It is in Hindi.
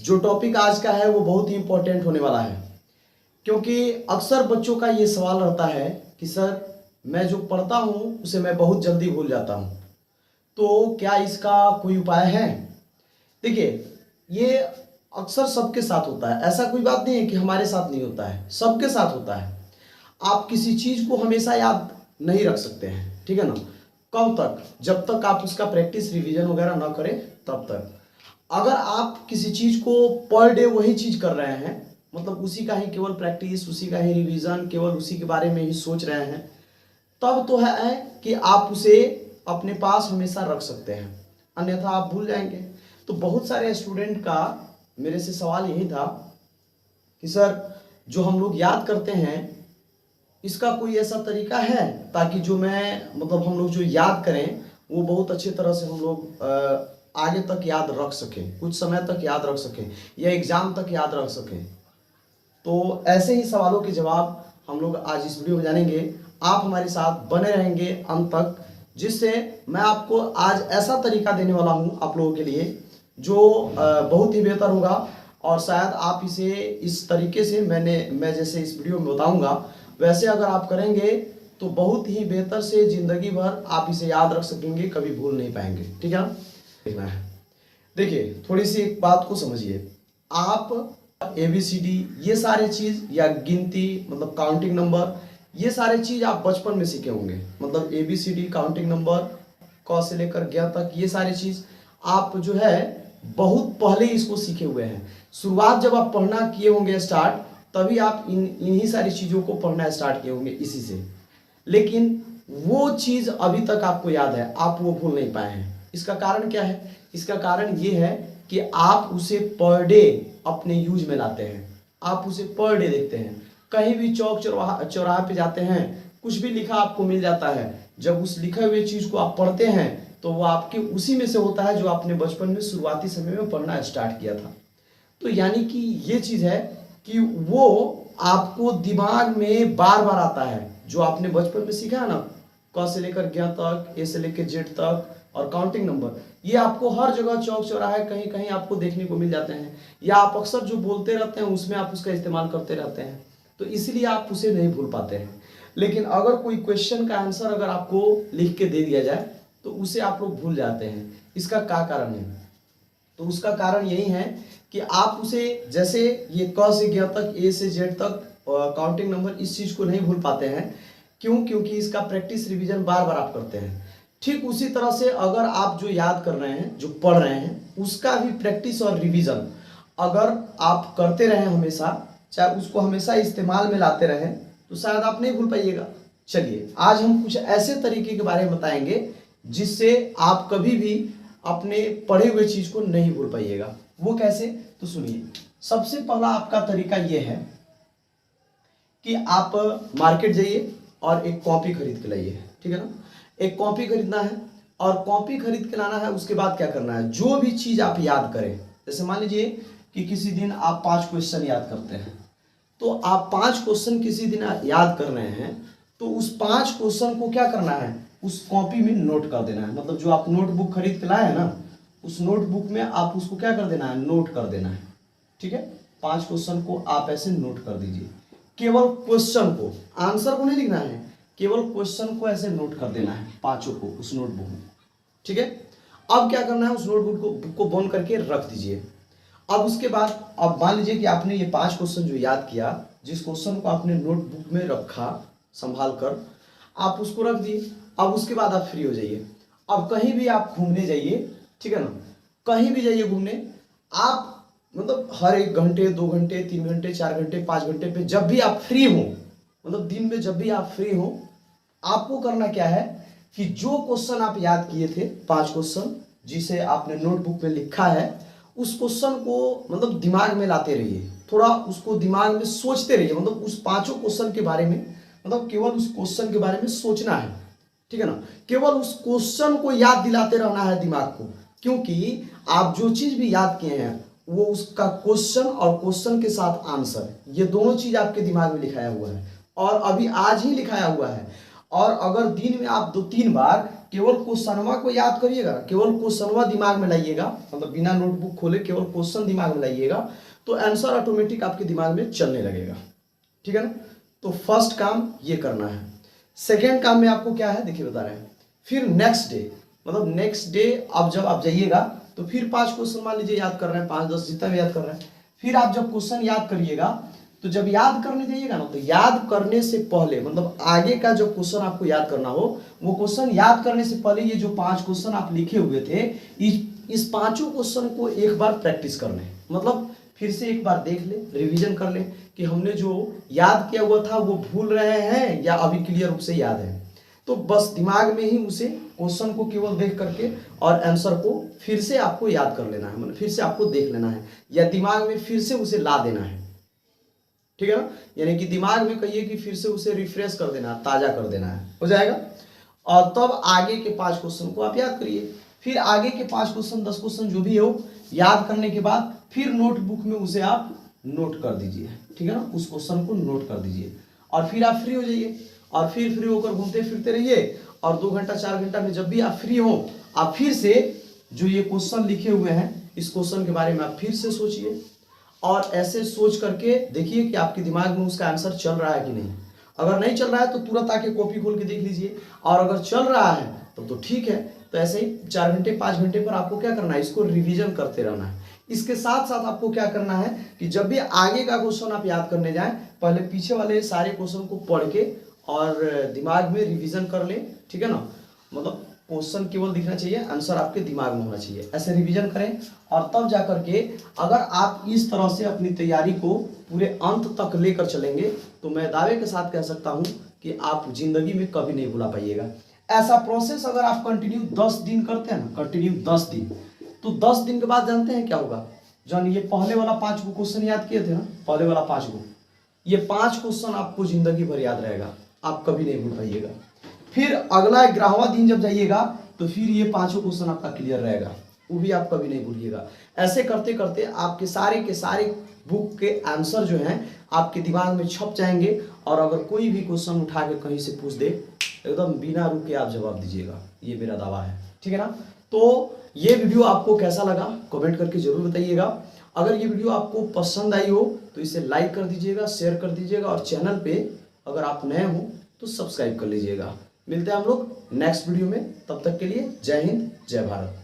जो टॉपिक आज का है वो बहुत ही इम्पोर्टेंट होने वाला है, क्योंकि अक्सर बच्चों का ये सवाल रहता है कि सर मैं जो पढ़ता हूँ उसे मैं बहुत जल्दी भूल जाता हूँ, तो क्या इसका कोई उपाय है। देखिए, ये अक्सर सबके साथ होता है, ऐसा कोई बात नहीं है कि हमारे साथ नहीं होता है, सबके साथ होता है। आप किसी चीज़ को हमेशा याद नहीं रख सकते हैं, ठीक है ना। कब तक? जब तक आप उसका प्रैक्टिस रिवीजन वगैरह ना करें तब तक। अगर आप किसी चीज़ को पर डे वही चीज़ कर रहे हैं, मतलब उसी का ही केवल प्रैक्टिस, उसी का ही रिवीजन, केवल उसी के बारे में ही सोच रहे हैं, तब तो है कि आप उसे अपने पास हमेशा रख सकते हैं, अन्यथा आप भूल जाएंगे। तो बहुत सारे स्टूडेंट का मेरे से सवाल यही था कि सर जो हम लोग याद करते हैं इसका कोई ऐसा तरीका है ताकि जो हम लोग जो याद करें वो बहुत अच्छे तरह से हम लोग आगे तक याद रख सकें, कुछ समय तक याद रख सकें या एग्जाम तक याद रख सकें। तो ऐसे ही सवालों के जवाब हम लोग आज इस वीडियो में जानेंगे। आप हमारे साथ बने रहेंगे अंत तक, जिससे मैं आपको आज ऐसा तरीका देने वाला हूं आप लोगों के लिए जो बहुत ही बेहतर होगा। और शायद आप इसे इस तरीके से मैं जैसे इस वीडियो में बताऊंगा वैसे अगर आप करेंगे तो बहुत ही बेहतर से ज़िंदगी भर आप इसे याद रख सकेंगे, कभी भूल नहीं पाएंगे, ठीक है ना। देखना है, देखिए थोड़ी सी एक बात को समझिए। आप ABCD ये सारे चीज़ या गिनती मतलब काउंटिंग नंबर ये सारे चीज़ आप बचपन में सीखे होंगे। मतलब ABCD काउंटिंग नंबर क से लेकर ज्ञ तक ये सारी चीज़ आप जो है बहुत पहले इसको सीखे हुए हैं। शुरुआत जब आप पढ़ना किए होंगे स्टार्ट, तभी आप इन्हीं सारी चीज़ों को पढ़ना स्टार्ट किए होंगे इसी से। लेकिन वो चीज़ अभी तक आपको याद है, आप वो भूल नहीं पाए हैं। इसका कारण क्या है? इसका कारण ये है कि आप उसे पर डे अपने यूज में लाते हैं, आप उसे पर डे देखते हैं। कहीं भी चौक चौराहे पे जाते हैं, कुछ भी लिखा आपको मिल जाता है, जब उस लिखे हुए चीज़ को आप पढ़ते हैं तो वो आपके उसी में से होता है जो आपने बचपन में शुरुआती समय में पढ़ना स्टार्ट किया था। तो यानी कि ये चीज़ है कि वो आपको दिमाग में बार बार आता है जो आपने बचपन में सीखा है ना, क से लेकर ज्ञ तक, ए से लेकर जेड तक और काउंटिंग नंबर, ये आपको हर जगह चौक चौराहे कहीं कहीं आपको देखने को मिल जाते हैं, या आप अक्सर जो बोलते रहते हैं उसमें आप उसका इस्तेमाल करते रहते हैं, तो इसलिए आप उसे नहीं भूल पाते हैं। लेकिन अगर कोई क्वेश्चन का आंसर अगर आपको लिख के दे दिया जाए तो उसे आप लोग भूल जाते हैं। इसका क्या कारण है? तो उसका कारण यही है कि आप उसे जैसे ये क से ज्ञ तक, ए से जेड तक काउंटिंग नंबर, इस चीज़ को नहीं भूल पाते हैं। क्यों? क्योंकि इसका प्रैक्टिस रिवीजन बार बार आप करते हैं। ठीक उसी तरह से अगर आप जो याद कर रहे हैं, जो पढ़ रहे हैं, उसका भी प्रैक्टिस और रिवीजन अगर आप करते रहें हमेशा, चाहे उसको हमेशा इस्तेमाल में लाते रहें, तो शायद आप नहीं भूल पाइएगा। चलिए आज हम कुछ ऐसे तरीके के बारे में बताएंगे जिससे आप कभी भी अपने पढ़े हुए चीज़ को नहीं भूल पाइएगा। वो कैसे? तो सुनिए, सबसे पहला आपका तरीका ये है कि आप मार्केट जाइए और एक कॉपी खरीद के लाइए, ठीक है ना। एक कॉपी खरीदना है और कॉपी खरीद के लाना है। उसके बाद क्या करना है, जो भी चीज़ आप याद करें, जैसे मान लीजिए कि किसी दिन आप 5 क्वेश्चन याद करते हैं, तो आप 5 क्वेश्चन किसी दिन याद कर रहे हैं, तो उस 5 क्वेश्चन को क्या करना है, उस कॉपी में नोट कर देना है। मतलब जो आप नोटबुक खरीद के लाए हैं ना, उस नोटबुक में आप उसको क्या कर देना है, नोट कर देना है, ठीक है। 5 क्वेश्चन को आप ऐसे नोट कर दीजिए। केवल क्वेश्चन को, आंसर को नहीं लिखना है, केवल क्वेश्चन को ऐसे नोट कर देना है, 5 को उस नोटबुक में, ठीक है। अब क्या करना है, उस नोटबुक को बंद करके रख दीजिए। अब उसके बाद अब मान लीजिए कि आपने ये 5 क्वेश्चन जो याद किया, जिस क्वेश्चन को आपने नोटबुक में रखा संभाल कर, आप उसको रख दिए। अब उसके बाद आप फ्री हो जाइए। अब कहीं भी आप घूमने जाइए, ठीक है ना, कहीं भी जाइए घूमने, आप मतलब हर 1 घंटे 2 घंटे 3 घंटे 4 घंटे 5 घंटे पे जब भी आप फ्री हो, मतलब दिन में जब भी आप फ्री हो, आपको करना क्या है कि जो क्वेश्चन आप याद किए थे, 5 क्वेश्चन जिसे आपने नोटबुक में लिखा है, उस क्वेश्चन को मतलब दिमाग में लाते रहिए, थोड़ा उसको दिमाग में सोचते रहिए। मतलब उस 5 क्वेश्चन के बारे में, मतलब केवल उस क्वेश्चन के बारे में सोचना है, ठीक है ना। केवल उस क्वेश्चन को याद दिलाते रहना है दिमाग को, क्योंकि आप जो चीज़ भी याद किए हैं वो उसका क्वेश्चन और क्वेश्चन के साथ आंसर, ये दोनों चीज़ आपके दिमाग में लिखाया हुआ है और अभी आज ही लिखाया हुआ है। और अगर दिन में आप 2-3 बार केवल क्वेश्चनवा को याद करिएगा, केवल क्वेश्चनवा दिमाग में लाइएगा, मतलब बिना नोटबुक खोले केवल क्वेश्चन दिमाग में लाइएगा, तो आंसर ऑटोमेटिक आपके दिमाग में चलने लगेगा। ठीक है ना। तो फर्स्ट काम ये करना है। सेकेंड काम में आपको क्या है देखिए बता रहे हैं, फिर नेक्स्ट डे, मतलब नेक्स्ट डे अब जब आप जाइएगा तो फिर 5 क्वेश्चन मान लीजिए याद कर रहे हैं, 5-10 जितना भी याद कर रहे हैं, फिर आप जब क्वेश्चन याद करिएगा तो जब याद करने जाइएगा ना, तो याद करने से पहले, मतलब आगे का जो क्वेश्चन आपको याद करना हो, वो क्वेश्चन याद करने से पहले ये जो 5 क्वेश्चन आप लिखे हुए थे, इस 5 क्वेश्चन को एक बार प्रैक्टिस कर लें, मतलब फिर से एक बार देख ले, रिवीजन कर ले कि हमने जो याद किया हुआ था वो भूल रहे हैं या अभी क्लियर रूप से याद है। तो बस दिमाग में ही उसे क्वेश्चन को केवल देख करके और आंसर को फिर से आपको याद कर लेना है, मतलब फिर से आपको देख लेना है या दिमाग में फिर से उसे ला देना है। ठीक है ना, यानी कि दिमाग में कहिए कि फिर से उसे रिफ्रेश कर देना, ताजा कर देना है, हो जाएगा। और तब आगे के 5 क्वेश्चन को आप याद करिए। फिर आगे के 5 क्वेश्चन 10 क्वेश्चन जो भी हो, याद करने के बाद फिर नोटबुक में उसे आप नोट कर दीजिए। ठीक है ना, उस क्वेश्चन को नोट कर दीजिए और फिर आप फ्री हो जाइए और फिर फ्री होकर घूमते फिरते रहिए। और 2 घंटा 4 घंटा में जब भी आप फ्री हो, आप फिर से जो ये क्वेश्चन लिखे हुए हैं, इस क्वेश्चन के बारे में आप फिर से सोचिए और ऐसे सोच करके देखिए कि आपके दिमाग में उसका आंसर चल रहा है कि नहीं। अगर नहीं चल रहा है तो तुरंत आके कॉपी खोल के देख लीजिए, और अगर चल रहा है तो ठीक है। तो ऐसे ही 4 घंटे 5 घंटे पर आपको क्या करना है, इसको रिवीजन करते रहना है। इसके साथ साथ आपको क्या करना है कि जब भी आगे का क्वेश्चन आप याद करने जाएं, पहले पीछे वाले सारे क्वेश्चन को पढ़ के और दिमाग में रिवीजन कर लें। ठीक है ना, मतलब क्वेश्चन केवल दिखना चाहिए, आंसर आपके दिमाग में होना चाहिए, ऐसे रिवीजन करें। और तब जाकर के अगर आप इस तरह से अपनी तैयारी को पूरे अंत तक लेकर चलेंगे, तो मैं दावे के साथ कह सकता हूं कि आप जिंदगी में कभी नहीं भुला पाइएगा। ऐसा प्रोसेस अगर आप कंटिन्यू 10 दिन करते हैं ना, कंटिन्यू 10 दिन, तो 10 दिन के बाद जानते हैं क्या होगा, जब ये पहले वाला 5 गो क्वेश्चन याद किए थे ना, पहले वाला 5 गो, ये 5 क्वेश्चन आपको जिंदगी भर याद रहेगा, आप कभी नहीं भूल पाइएगा। फिर अगला 11वां दिन जब जाइएगा तो फिर ये 5 क्वेश्चन आपका क्लियर रहेगा, वो भी आप कभी नहीं भूलिएगा। ऐसे करते करते आपके सारे के सारे बुक के आंसर जो हैं आपके दिमाग में छप जाएंगे, और अगर कोई भी क्वेश्चन उठा के कहीं से पूछ दे, एकदम बिना रुके आप जवाब दीजिएगा, ये मेरा दावा है। ठीक है ना। तो ये वीडियो आपको कैसा लगा कमेंट करके जरूर बताइएगा। अगर ये वीडियो आपको पसंद आई हो तो इसे लाइक कर दीजिएगा, शेयर कर दीजिएगा, और चैनल पे अगर आप नए हो तो सब्सक्राइब कर लीजिएगा। मिलते हैं हम लोग नेक्स्ट वीडियो में, तब तक के लिए जय हिंद जय भारत।